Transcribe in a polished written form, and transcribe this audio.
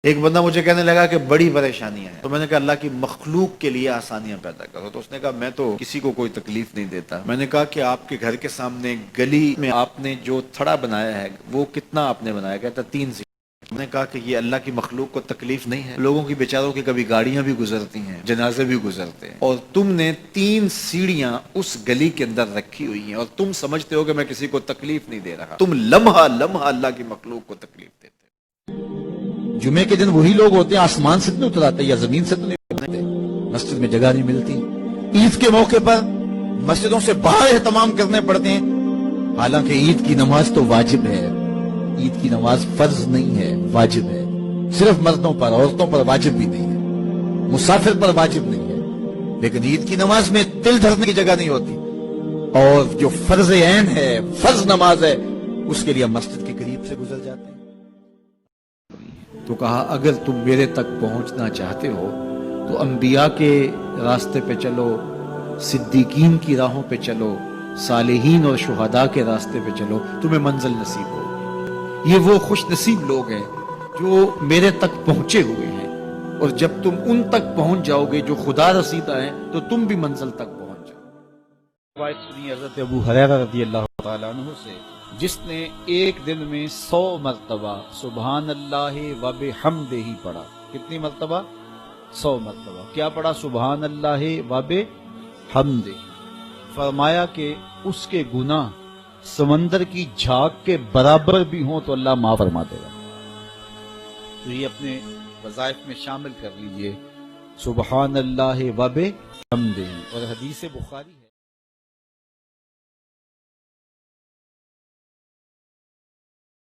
ایک بندہ مجھے کہنے لگا کہ بڑی پریشانیاں ہیں، تو میں نے کہا اللہ کی مخلوق کے لیے آسانیاں پیدا کرو۔ تو اس نے کہا میں تو کسی کو کوئی تکلیف نہیں دیتا۔ میں نے کہا کہ آپ کے گھر کے سامنے گلی میں آپ نے جو تھڑا بنایا ہے وہ کتنا آپ نے بنایا؟ کہتا 3 سیڑھی۔ میں نے کہا کہ یہ اللہ کی مخلوق کو تکلیف نہیں ہے؟ لوگوں کی بیچاروں کی کبھی گاڑیاں بھی گزرتی ہیں، جنازے بھی گزرتے ہیں، اور تم نے 3 سیڑھیاں اس گلی کے اندر رکھی ہوئی ہیں اور تم سمجھتے ہو کہ میں کسی کو تکلیف نہیں دے رہا، تم لمحہ لمحہ اللہ کی مخلوق کو تکلیف دیتے۔ جمعے کے دن وہی لوگ ہوتے ہیں آسمان سے تو نہیں اتر آتے یا زمین سے تو نہیں اترتے، مسجد میں جگہ نہیں ملتی، عید کے موقع پر مسجدوں سے باہر اہتمام کرنے پڑتے ہیں، حالانکہ عید کی نماز تو واجب ہے، عید کی نماز فرض نہیں ہے، واجب ہے، صرف مردوں پر، عورتوں پر واجب بھی نہیں ہے، مسافر پر واجب نہیں ہے، لیکن عید کی نماز میں دل دھرنے کی جگہ نہیں ہوتی، اور جو فرض عین ہے، فرض نماز ہے، اس کے لیے مسجد کے قریب سے گزر جاتے ہیں۔ تو کہا اگر تم میرے تک پہنچنا چاہتے ہو تو انبیاء کے راستے پہ چلو، صدیقین کی راہوں پہ چلو، صالحین اور شہداء کے راستے پہ چلو، تمہیں منزل نصیب ہوگی۔ یہ وہ خوش نصیب لوگ ہیں جو میرے تک پہنچے ہوئے ہیں، اور جب تم ان تک پہنچ جاؤ گے جو خدا رسیدہ ہیں تو تم بھی منزل تک پہنچ جاؤ۔ روایت سنی حضرت ابو ہریرہ رضی اللہ تعالیٰ عنہ سے، جس نے ایک دن میں 100 مرتبہ سبحان اللہ و بحمدہ ہی پڑھا۔ کتنی مرتبہ؟ 100 مرتبہ۔ کیا پڑھا؟ سبحان اللہ و بحمدہ۔ فرمایا کہ اس کے گناہ سمندر کی جھاگ کے برابر بھی ہوں تو اللہ معاف فرما دے گا۔ تو یہ اپنے وظائف میں شامل کر لیجئے، سبحان اللہ و بحمدہ، اور حدیث بخاری ہے۔